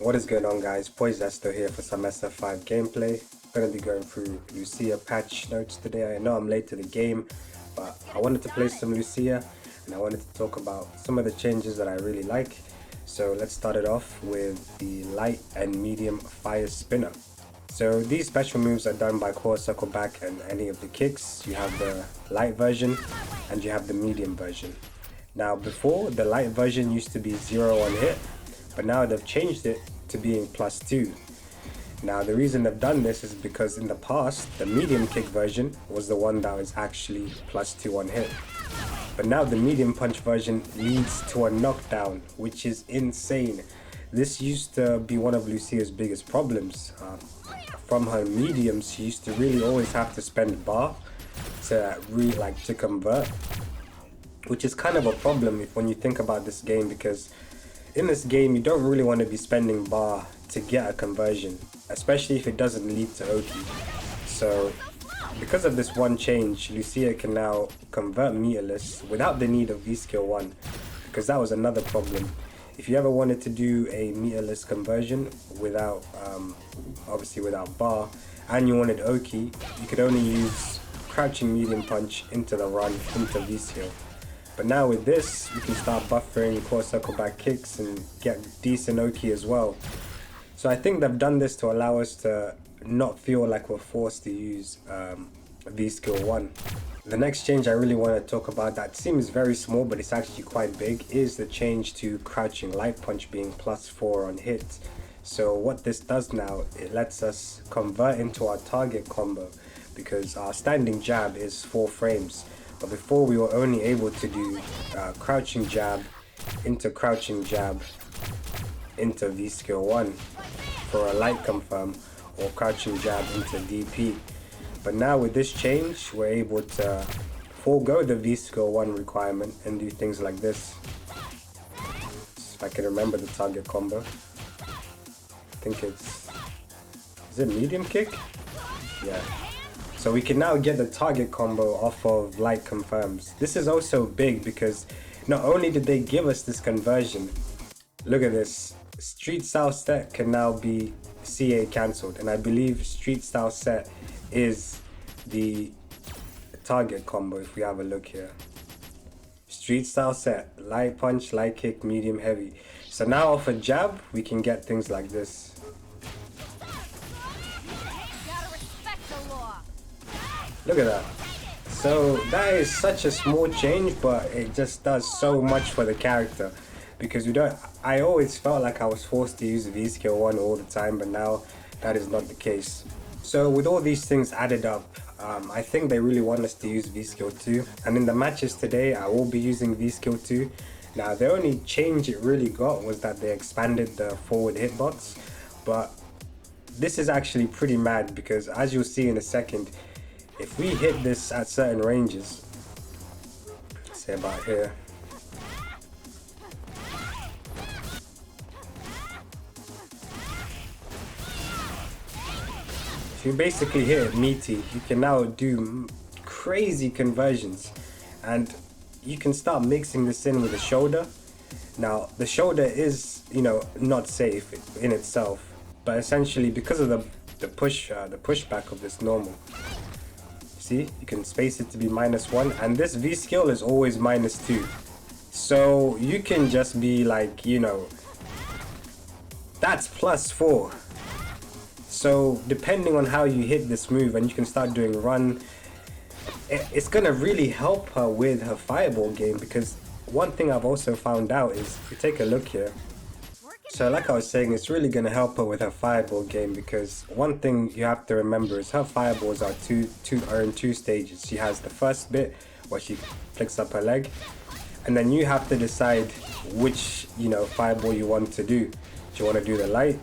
What is going on, guys? Poizesto here for some SF5 gameplay. Going to be going through Lucia patch notes today. I know I'm late to the game, but I wanted to play some Lucia and I wanted to talk about some of the changes that I really like. So let's start it off with the light and medium fire spinner. So these special moves are done by core, circle back and any of the kicks. You have the light version and you have the medium version. Now before, the light version used to be 0 on hit, but now they've changed it to being +2. Now the reason they've done this is because in the past, the medium kick version was the one that was actually +2 on hit. But now the medium punch version leads to a knockdown, which is insane. This used to be one of Lucia's biggest problems. From her mediums, she used to really always have to spend bar to convert, which is kind of a problem when you think about this game, because in this game you don't really want to be spending bar to get a conversion, especially if it doesn't lead to Oki. So because of this one change, Lucia can now convert meterless without the need of V skill 1, because that was another problem. If you ever wanted to do a meterless conversion without obviously without bar, and you wanted Oki, you could only use crouching medium punch into the run into V skill. But now with this, we can start buffering core circle back kicks and get decent Oki as well. So I think they've done this to allow us to not feel like we're forced to use V skill 1. The next change I really want to talk about that seems very small, but it's actually quite big, is the change to crouching light punch being +4 on hit. So what this does now, it lets us convert into our target combo, because our standing jab is 4 frames. But before we were only able to do crouching jab into V skill 1 for a light confirm, or crouching jab into DP. But now with this change, we're able to forego the V skill 1 requirement and do things like this. If I can remember the target combo. I think is it medium kick? Yeah. So we can now get the target combo off of light confirms. This is also big because not only did they give us this conversion, look at this, street style set can now be CA cancelled, and I believe street style set is the target combo. If we have a look here, street style set, light punch, light kick, medium, heavy. So now off a jab we can get things like this. Look at that. So that is such a small change, but it just does so much for the character, because I always felt like I was forced to use V skill 1 all the time, but now that is not the case. So with all these things added up, I think they really want us to use V skill 2, and in the matches today I will be using V skill 2. Now the only change it really got was that they expanded the forward hitbox, but this is actually pretty mad, because as you'll see in a second, if we hit this at certain ranges, say about here, if you basically hit it meaty, you can now do crazy conversions, and you can start mixing this in with the shoulder. Now the shoulder is, not safe in itself, but essentially because of the pushback of this normal, see, you can space it to be -1, and this V skill is always -2. So you can just be like, that's +4. So depending on how you hit this move, and you can start doing run, it's gonna really help her with her fireball game, because one thing I've also found out is, if you take a look here, so like I was saying, it's really going to help her with her fireball game, because one thing you have to remember is her fireballs are in two stages. She has the first bit where she flicks up her leg, and then you have to decide which fireball you want to do. Do you want to do the light?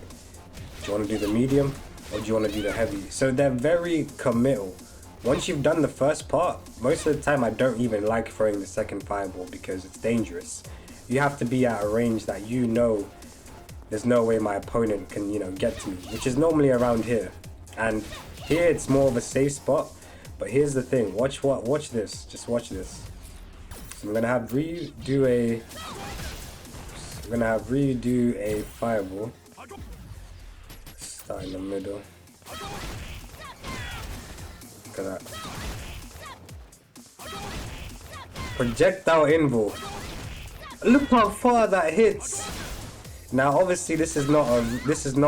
Do you want to do the medium? Or do you want to do the heavy? So they're very committal. Once you've done the first part, most of the time I don't even like throwing the second fireball, because it's dangerous. You have to be at a range that there's no way my opponent can, get to me, which is normally around here. And here it's more of a safe spot, but here's the thing, watch this, just watch this. So I'm gonna have Ryu do a fireball. Start in the middle. Look at that. Projectile invo. Look how far that hits. Now, obviously, this is not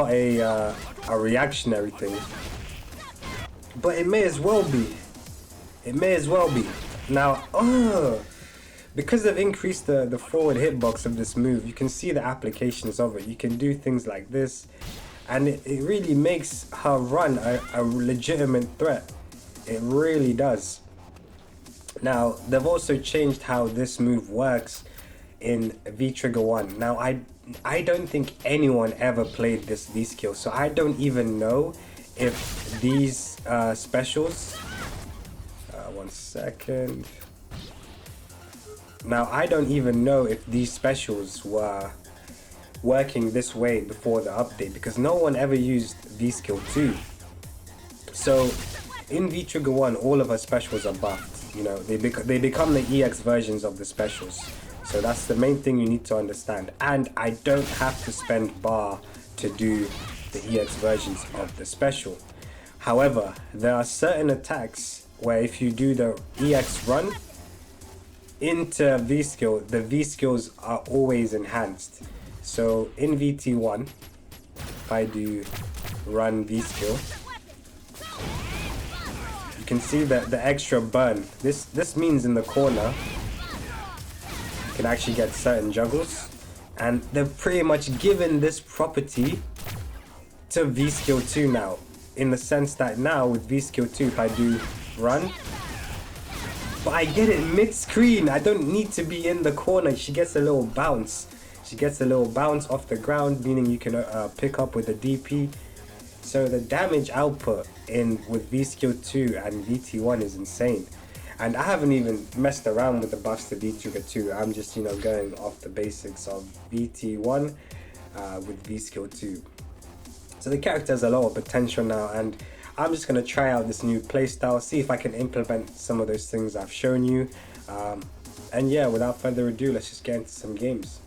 a reactionary thing, but it may as well be. It may as well be. Now, because they've increased the forward hitbox of this move, you can see the applications of it. You can do things like this, and it really makes her run a legitimate threat. It really does. Now, they've also changed how this move works in V-Trigger 1. Now, I don't think anyone ever played this V-skill, so I don't even know if these specials... one second. Now, I don't even know if these specials were working this way before the update, because no one ever used V-skill 2. So, in V-Trigger 1, all of her specials are buffed. You know, they become the EX versions of the specials. So that's the main thing you need to understand. And I don't have to spend bar to do the EX versions of the special. However, there are certain attacks where if you do the EX run into V-skill, the V-skills are always enhanced. So in VT1, if I do run V-skill, you can see that the extra burn. This means in the corner you can actually get certain juggles, and they've pretty much given this property to V-skill 2 now, in the sense that now with V-skill 2, if I do run, but I get it mid-screen. I don't need to be in the corner. She gets a little bounce. She gets a little bounce off the ground, meaning you can pick up with the DP. So the damage output with V-skill 2 and VT1 is insane. And I haven't even messed around with the buffs to V-trigger 2. I'm just, you know, going off the basics of VT1 with V-skill 2. So the character has a lot of potential now, and I'm just going to try out this new playstyle, see if I can implement some of those things I've shown you. And yeah, without further ado, let's just get into some games.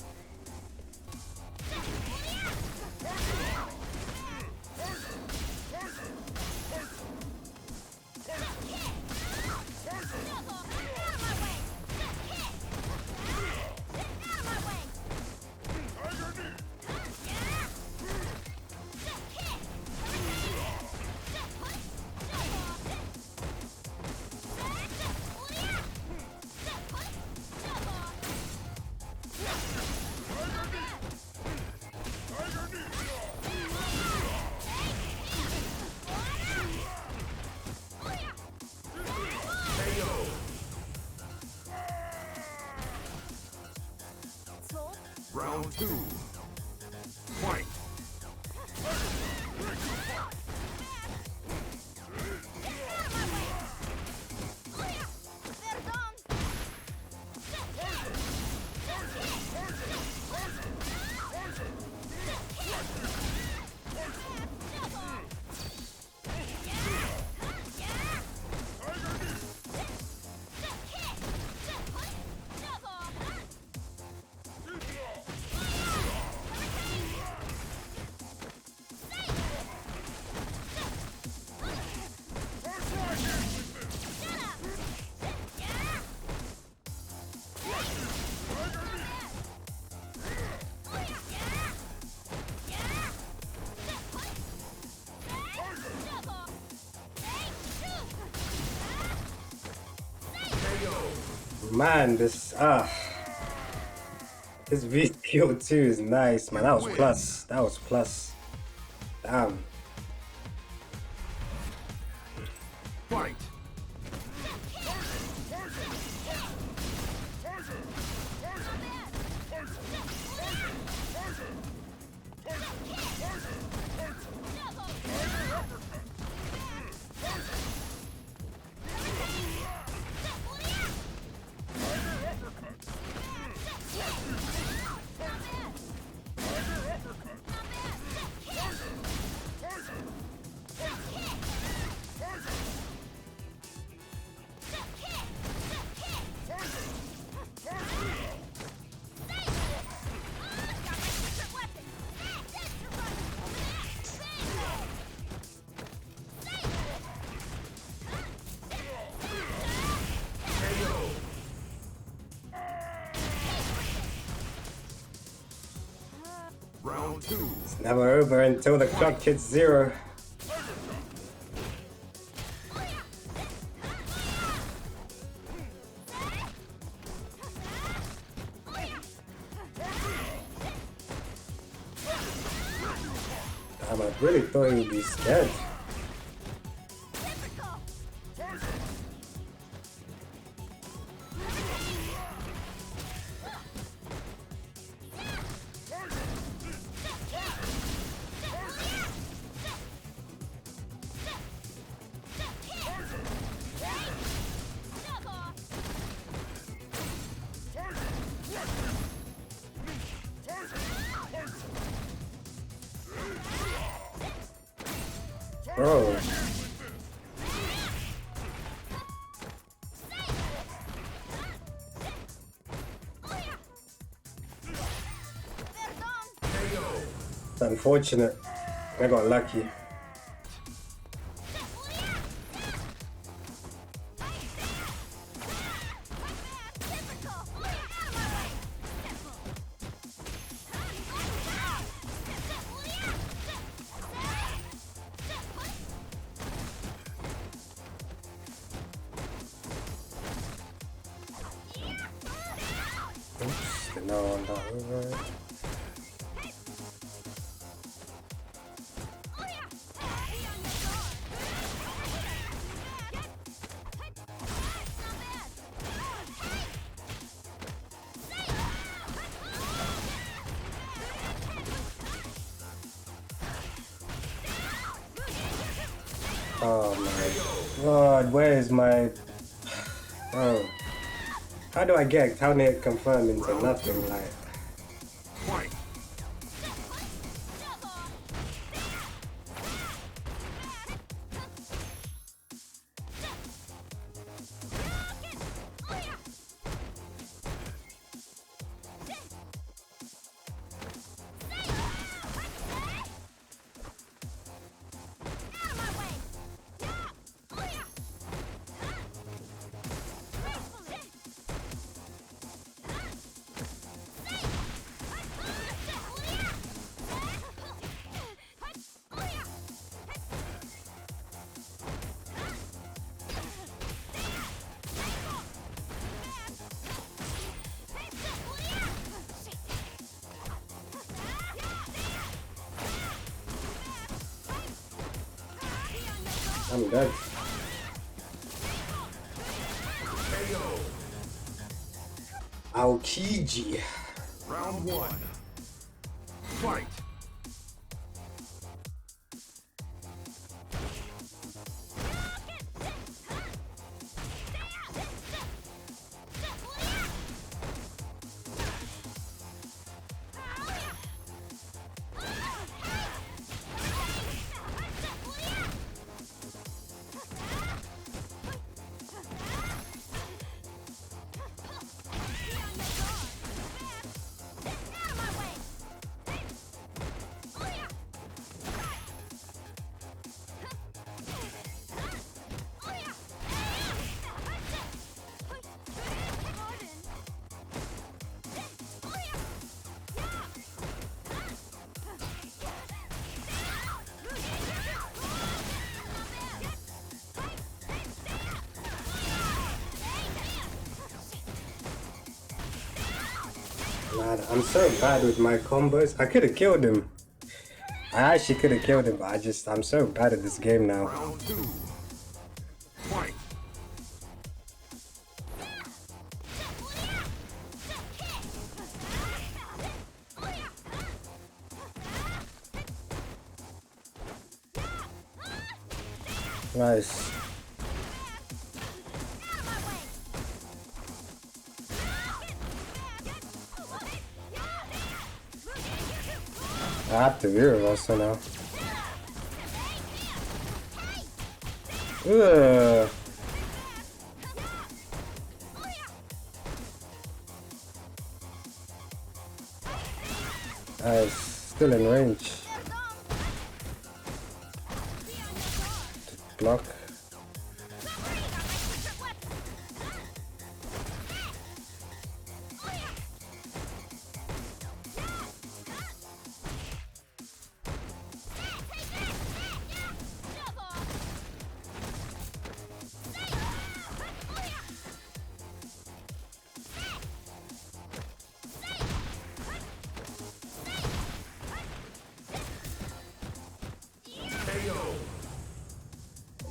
Round 2. Fight! Man, this VTO 2 is nice, man. That was plus. That was plus. Damn. Fight! two. It's never over until the clock hits 0. Damn, I really thought he would be scared. Bro. It's unfortunate. I got lucky. Oops, no, not over. Oh my god, where is my... Bro. How do I get counter confirmed into nothing, like... Fight. I'm dead. Aokiji. Round one. Fight. Man, I'm so bad with my combos. I could have killed him. I actually could have killed him, but I'm so bad at this game now. Round two. Fight. Nice. I have to rear also now. Ugh. Nice. Still in range. Block.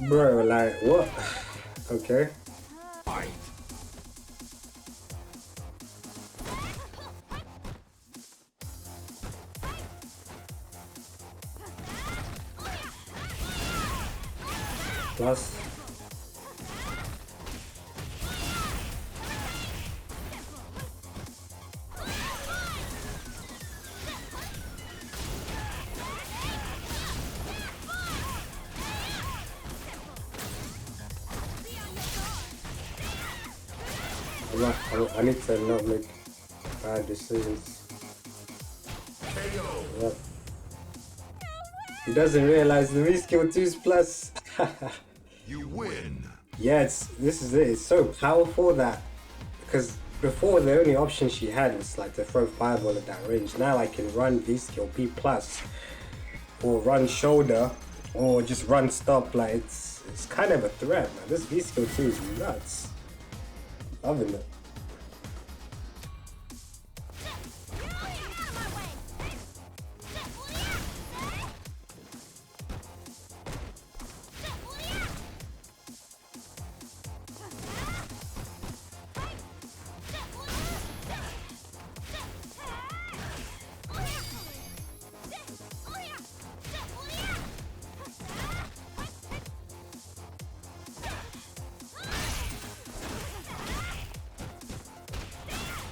Bro, like, what? Okay. Fight. Plus. I need to not make bad decisions. KO. Yep. He doesn't realize the V-skill 2's plus. You win. Yeah, this is it. It's so powerful that, because before the only option she had was like to throw fireball at that range. Now I can run V-skill B plus, or run shoulder, or just run stop. Like it's kind of a threat, man. This V-skill 2 is nuts. Loving it.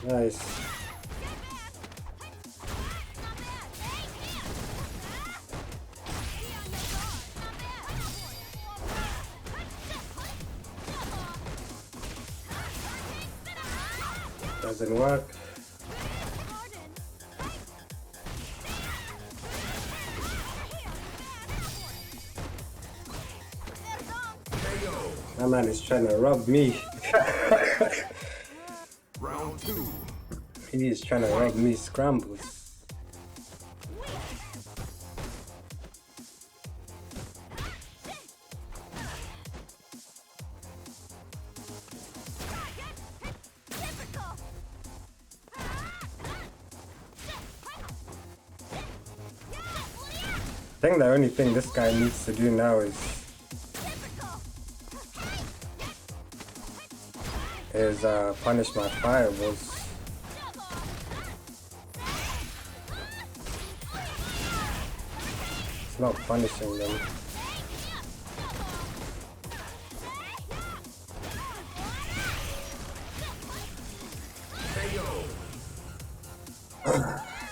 Nice. Doesn't work. That man is trying to rub me. Round 2. He is trying to rub me scrambles. I think the only thing this guy needs to do now is punish my fireballs. It's not punishing them.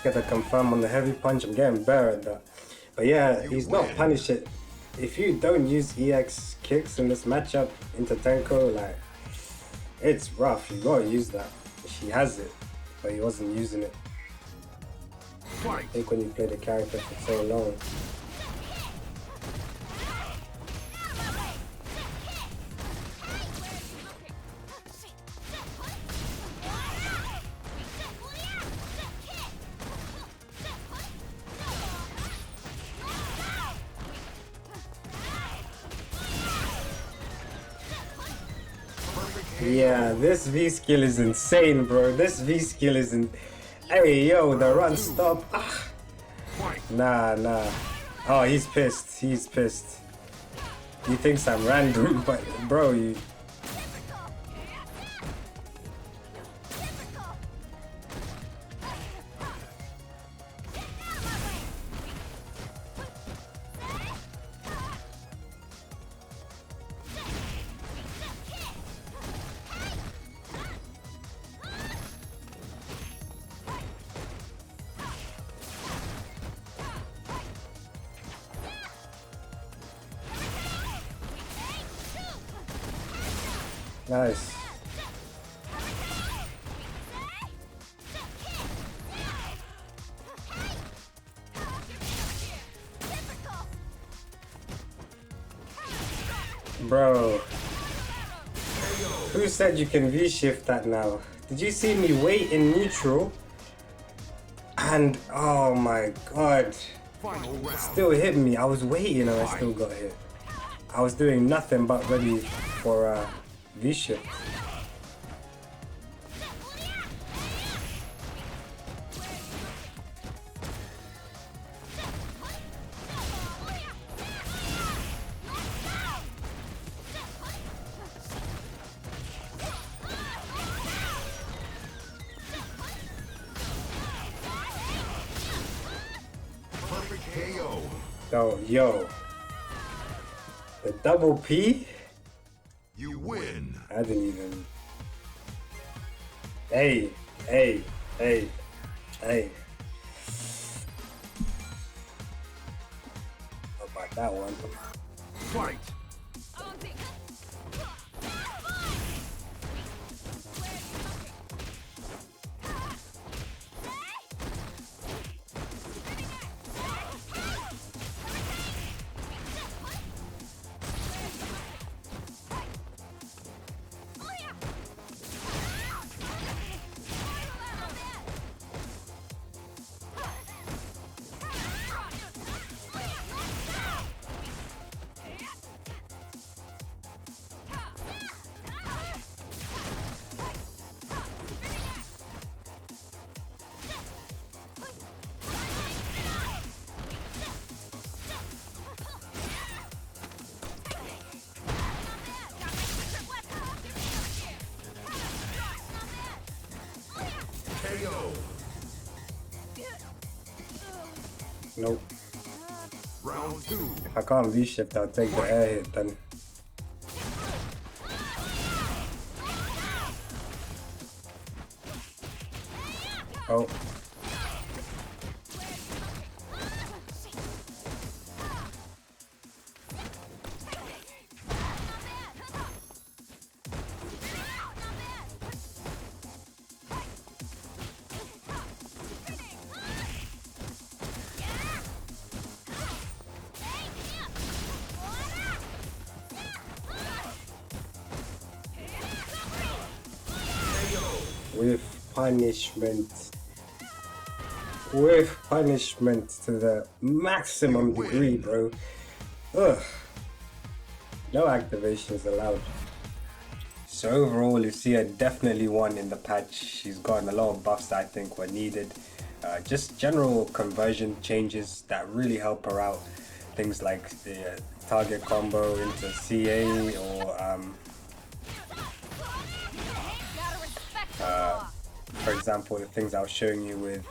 Get a confirm on the heavy punch. I'm getting better at that. But yeah, he's not punishing. If you don't use EX kicks in this matchup into Tenko, like, it's rough. You gotta use that. She has it, but he wasn't using it. I think when you play the character for so long. Yeah, this V skill is insane, bro. This V skill is in. Hey, yo, the run stop. Ah. Nah. Oh, he's pissed. He's pissed. He thinks I'm random, but bro, you. Nice. Bro. Who said you can V-shift that now? Did you see me wait in neutral? And oh my god. Still hit me. I was waiting and I still got hit. I was doing nothing but ready for V-shift. Oh, yo. The double P? You win. I didn't even... Hey, hey, hey, hey. How about that one? Fight. KO. Nope. Round 2. If I can't V-shift, I'll take the air hit then. Oh. With punishment. With punishment to the maximum degree, bro. Ugh. No activations allowed. So overall, Lucia definitely won in the patch. She's gotten a lot of buffs that I think were needed. Just general conversion changes that really help her out. Things like the target combo into CA or for example, the things I was showing you with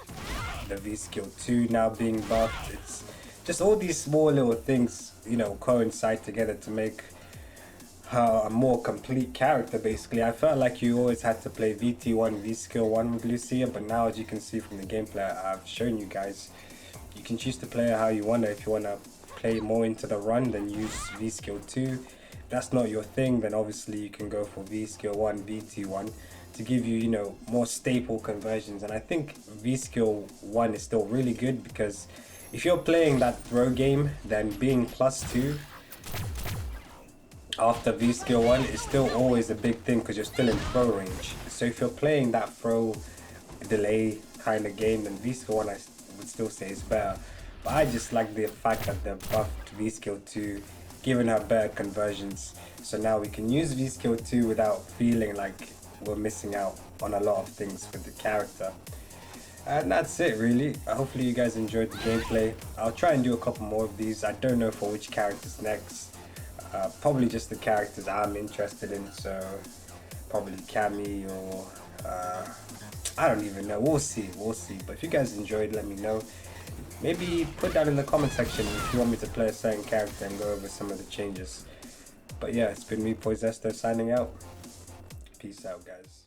the V skill 2 now being buffed. It's just all these small little things, you know, coincide together to make her a more complete character. Basically, I felt like you always had to play VT1 V skill 1 with Lucia, but now, as you can see from the gameplay I've shown you guys, you can choose to play her how you want to. If you want to play more into the run, then use V skill 2. If that's not your thing, then obviously you can go for V skill 1 VT1 to give you, you know, more staple conversions. And I think V skill 1 is still really good, because if you're playing that throw game, then being +2 after V skill 1 is still always a big thing, because you're still in throw range. So if you're playing that throw delay kind of game, then V skill 1 I would still say is better. But I just like the fact that they buffed V skill 2, giving her better conversions. So now we can use V skill 2 without feeling like we're missing out on a lot of things with the character. And that's it really. Hopefully you guys enjoyed the gameplay. I'll try and do a couple more of these. I don't know for which characters next. Probably just the characters I'm interested in, so probably Cammy or I don't even know. We'll see. But if you guys enjoyed, let me know. Maybe put down in the comment section if you want me to play a certain character and go over some of the changes. But yeah, it's been me, Poizesto, signing out. Peace out, guys.